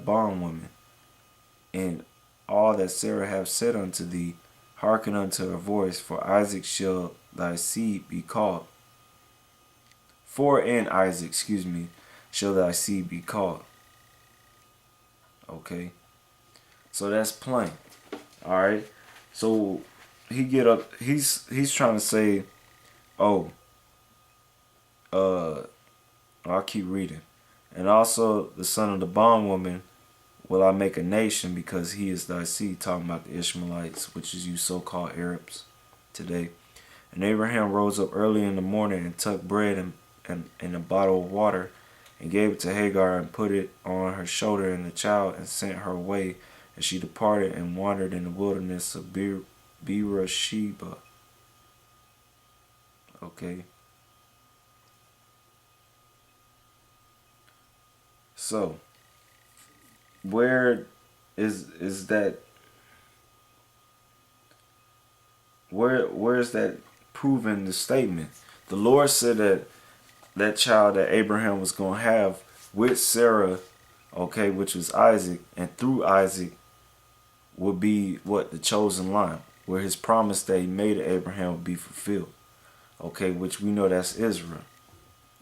bondwoman, and all that Sarah hath said unto thee, hearken unto her voice, for Isaac shall thy seed be called. For in Isaac, shall thy seed be called. Okay, so that's plain. All right, so he's trying to say, oh, I'll keep reading. And also the son of the bondwoman will I make a nation, because he is thy seed, talking about the Ishmaelites, which is you so-called Arabs today. And Abraham rose up early in the morning and took bread and a bottle of water, and gave it to Hagar, and put it on her shoulder and the child, and sent her away. And she departed and wandered in the wilderness of Beersheba. Okay. So, where is that? Where is that proven the statement? The Lord said that that child that Abraham was going to have with Sarah, okay, which was Isaac, and through Isaac would be what? The chosen line, where his promise that he made to Abraham would be fulfilled. Okay, which we know that's Israel.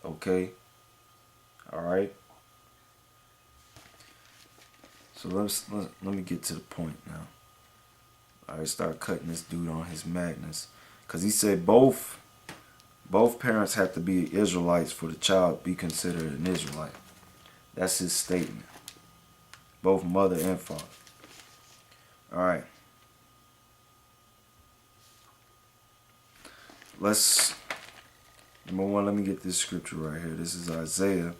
Okay. All right. So let me get to the point now. I start cutting this dude on his madness, because he said both parents have to be Israelites for the child be considered an Israelite. That's his statement. Both mother and father. All right. Number one, let me get this scripture right here. This is Isaiah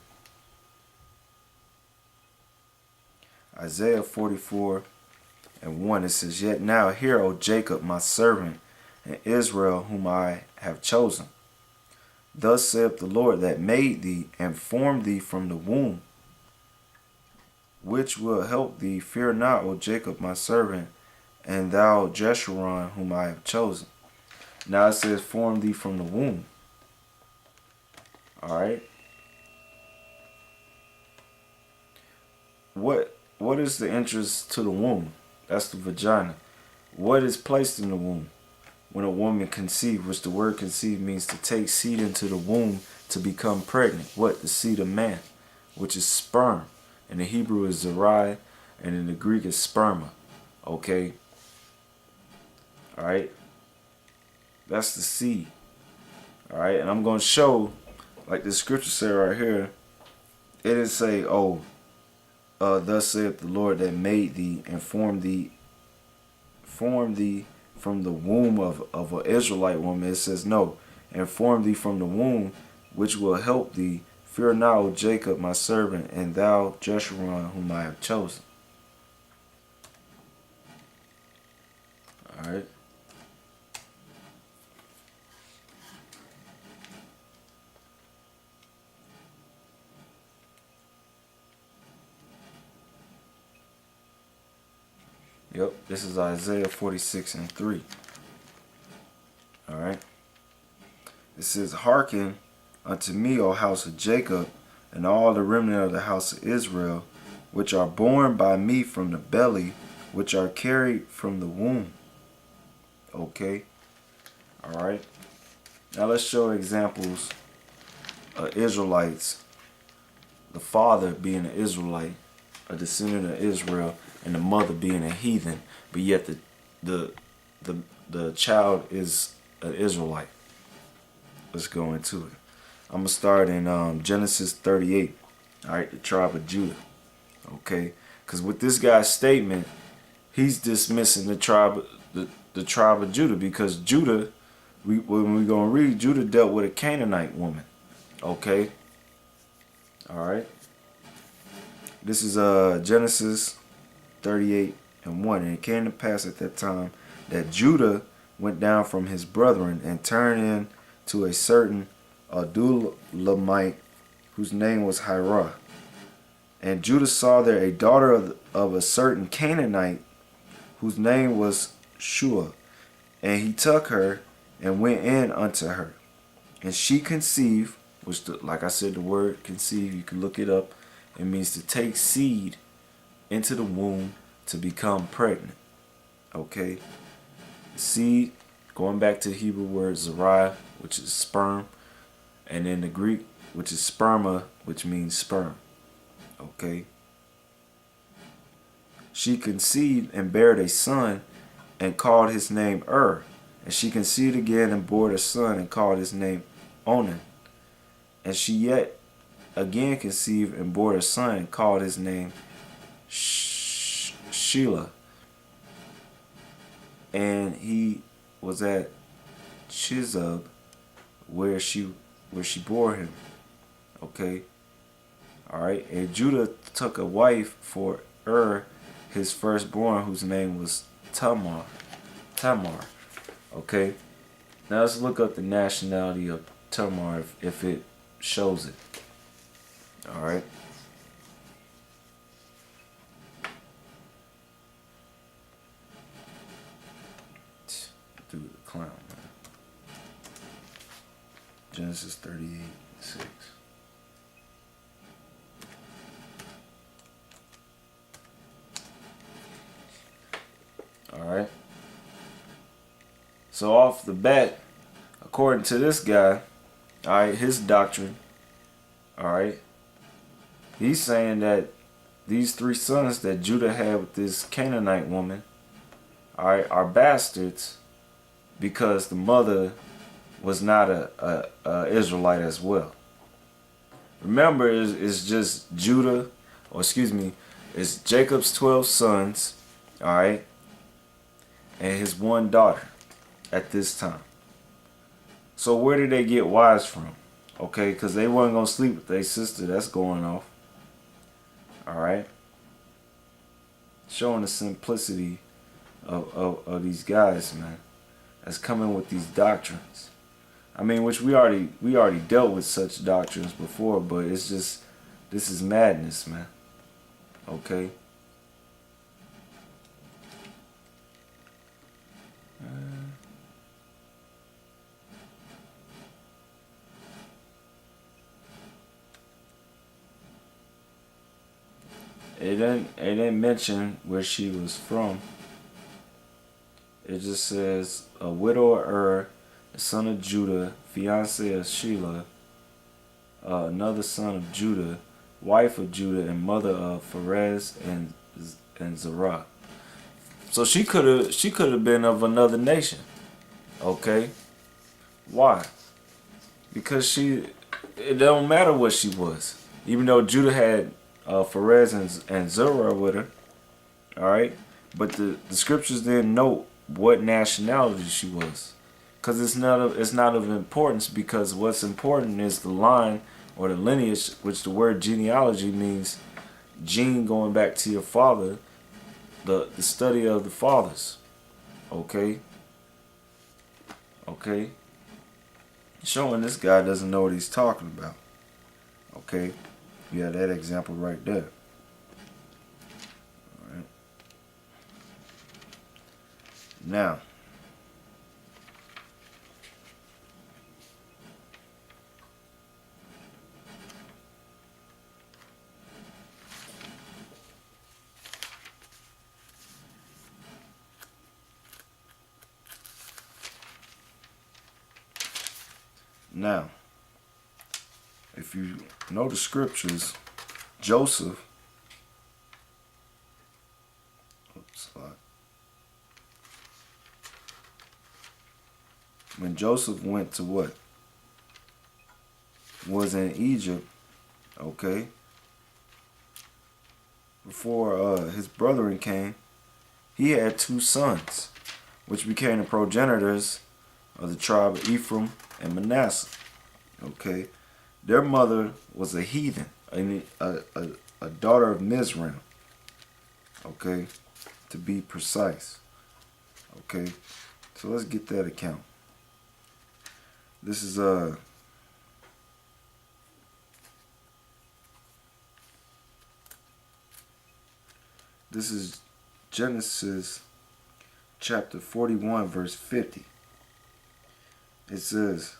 44:1. It says, Yet now hear, O Jacob, my servant, and Israel, whom I have chosen. Thus saith the Lord that made thee and formed thee from the womb, which will help thee. Fear not, O Jacob, my servant, and thou Jeshurun, whom I have chosen. Now it says, form thee from the womb. All right. What is the entrance to the womb? That's the vagina. What is placed in the womb? When a woman conceives, which the word conceive means to take seed into the womb to become pregnant. What? The seed of man, which is sperm. In the Hebrew is Zerai, and in the Greek is sperma. Okay? All right? That's the seed. All right? And I'm going to show, like the scripture said right here, it didn't say, oh, thus saith the Lord that made thee and formed thee from the womb of an Israelite woman. It says no, and formed thee from the womb, which will help thee. Fear not, O Jacob, my servant, and thou Jeshurun, whom I have chosen. All right. Yep, this is Isaiah 46:3. All right. It says, Hearken unto me, O house of Jacob, and all the remnant of the house of Israel, which are born by me from the belly, which are carried from the womb. Okay. All right. Now let's show examples of Israelites. The father being an Israelite, a descendant of Israel, and the mother being a heathen, but yet the child is an Israelite. Let's go into it. I'm gonna start in Genesis 38. All right, the tribe of Judah. Okay, because with this guy's statement, he's dismissing the tribe of Judah, because Judah, when we gonna read, Judah dealt with a Canaanite woman. Okay. All right. This is Genesis 38:1. And it came to pass at that time that Judah went down from his brethren and turned in to a certain Adulamite, whose name was Hirah. And Judah saw there a daughter of a certain Canaanite, whose name was Shua. And he took her and went in unto her. And she conceived, which, like I said, the word conceive, you can look it up. It means to take seed into the womb to become pregnant. Okay? Seed, going back to the Hebrew word Zariah, which is sperm, and in the Greek, which is sperma, which means sperm. Okay? She conceived and bare a son and called his name And she conceived again and bore a son and called his name Onan. And she yet again conceived and bore a son and called his name Shelah. And he was at Chizub where she bore him. Okay. Alright. And Judah took a wife for his firstborn, whose name was Tamar. Okay. Now let's look up the nationality of Tamar if it shows it. Alright. Dude, the clown, man. Genesis 38:6. Alright. So off the bat, according to this guy, alright, his doctrine, alright, he's saying that these 3 sons that Judah had with this Canaanite woman, alright, are bastards because the mother was not a Israelite as well. Remember, it's just Judah, or excuse me, it's Jacob's 12 sons, alright, and his 1 daughter at this time. So where did they get wives from? Okay, because they weren't going to sleep with their sister. That's going off. Alright. Showing the simplicity of these guys, man. That's coming with these doctrines. I mean, which we already dealt with such doctrines before, but it's just, this is madness, man. Okay. It didn't mention where she was from. It just says a widow of the son of Judah, fiance of Shelah, another son of Judah, wife of Judah, and mother of Pharez and Zerah. So she could have been of another nation. Okay? Why? Because it don't matter what she was. Even though Judah had Pharez and Zerah with her. Alright? But the scriptures didn't note what nationality she was. Because it's not of importance, because what's important is the line or the lineage, which the word genealogy means gene going back to your father, the study of the fathers. Okay? Okay? Showing this guy doesn't know what he's talking about. Okay? You have that example right there. Alright. Now, if you know the scriptures, Joseph, when Joseph went to what? Was in Egypt, okay? Before his brethren came, he had 2 sons, which became the progenitors of the tribe of Ephraim and Manasseh. Okay? Their mother was a heathen, a daughter of Mizraim. Okay? To be precise. Okay? So let's get that account. This is Genesis chapter 41 verse 50. It says,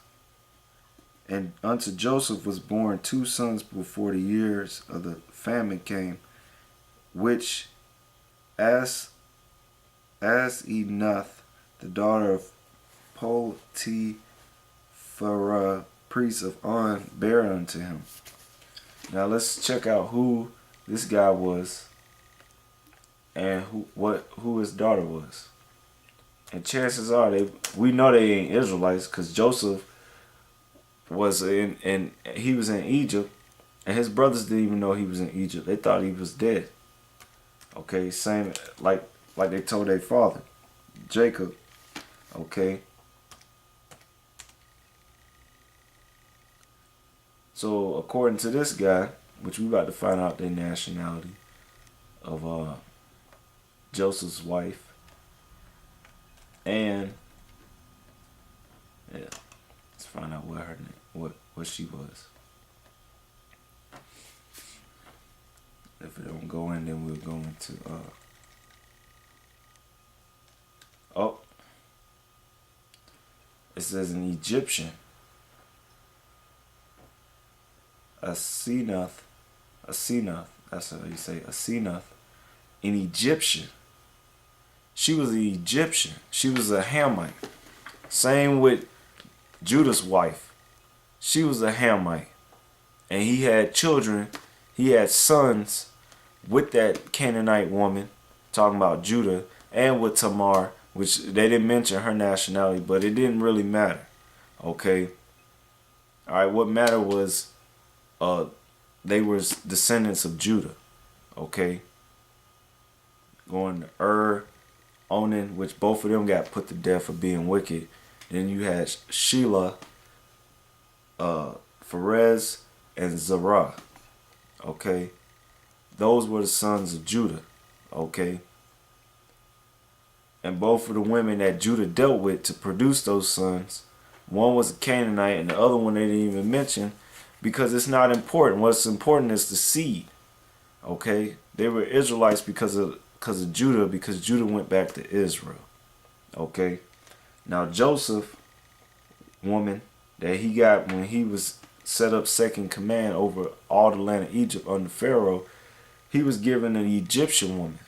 and unto Joseph was born 2 sons before the years of the famine came, which as Enoth, the daughter of Potiphera, priest of On, bare unto him. Now let's check out who this guy was and who his daughter was. And chances are we know they ain't Israelites, because Joseph was he was in Egypt, and his brothers didn't even know he was in Egypt. They thought he was dead. Okay, same like they told their father, Jacob. Okay. So according to this guy, which we about to find out their nationality of Joseph's wife, and yeah, let's find out what her name, what she was. If it don't go in, then we'll go into oh, it says an Egyptian, Asenath, that's how you say Asenath, an Egyptian. She was an Egyptian. She was a Hamite. Same with Judah's wife. She was a Hamite. And he had children. He had sons with that Canaanite woman, talking about Judah, and with Tamar, which they didn't mention her nationality, but it didn't really matter. Okay. Alright, what mattered was they were descendants of Judah. Okay. Going to Onan, which both of them got put to death for being wicked. Then you had Shelah, Pharez, and Zerah. Okay. Those were the sons of Judah. Okay. And both of the women that Judah dealt with to produce those sons, one was a Canaanite and the other one they didn't even mention, because it's not important. What's important is the seed. Okay. They were Israelites because of Judah, because Judah went back to Israel. Okay. Now Joseph, woman that he got when he was set up second command over all the land of Egypt under Pharaoh, he was given an Egyptian woman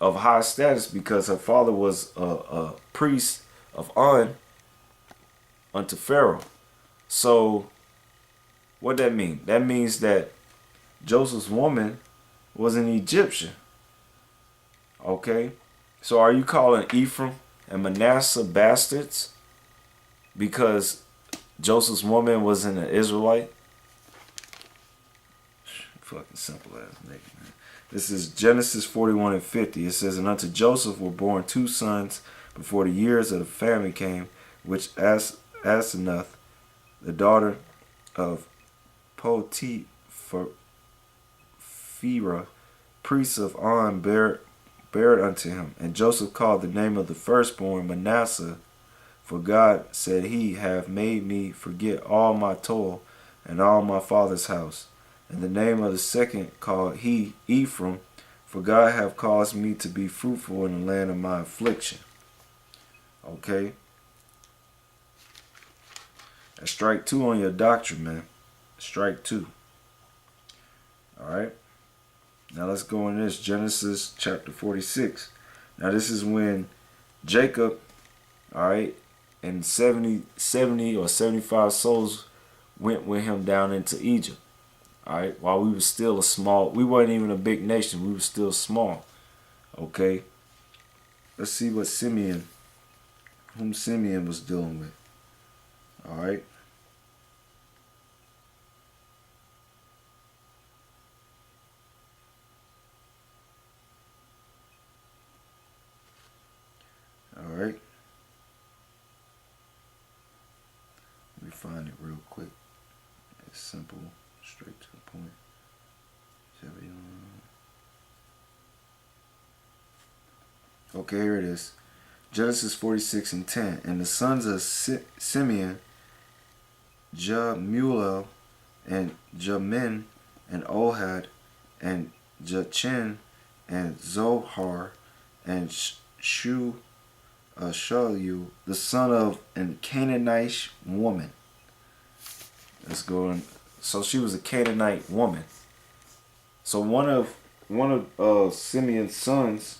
of high status because her father was a priest of On unto Pharaoh. So what that mean? That means that Joseph's woman was an Egyptian. Okay, so are you calling Ephraim and Manasseh bastards because Joseph's woman was an Israelite? Fucking simple ass nigga, man. This is Genesis 41 and 50. It says, and unto Joseph were born 2 sons before the years of the famine came, which Asenath, the daughter of Potiphera, priest of On, bare unto him. And Joseph called the name of the firstborn Manasseh, for God, said he, have made me forget all my toil and all my father's house. And the name of the second called he Ephraim, for God have caused me to be fruitful in the land of my affliction. Okay. That's strike 2 on your doctrine, man. Strike 2. Alright. Now let's go in this. Genesis chapter 46. Now this is when Jacob, alright, and 70 or 75 souls went with him down into Egypt. Alright, while we were still we weren't even a big nation, we were still small. Okay. Let's see what whom Simeon was dealing with. Alright. Alright. Let me find it real quick. It's simple, straight to the point. Okay, here it is. Genesis 46 and 10. And the sons of Simeon, Jemuel, and Jamin, and Ohad, and Jachin, and Zohar, and Shalu, the son of an Canaanite woman. Let's go on. So she was a Canaanite woman. So one of one of Simeon's sons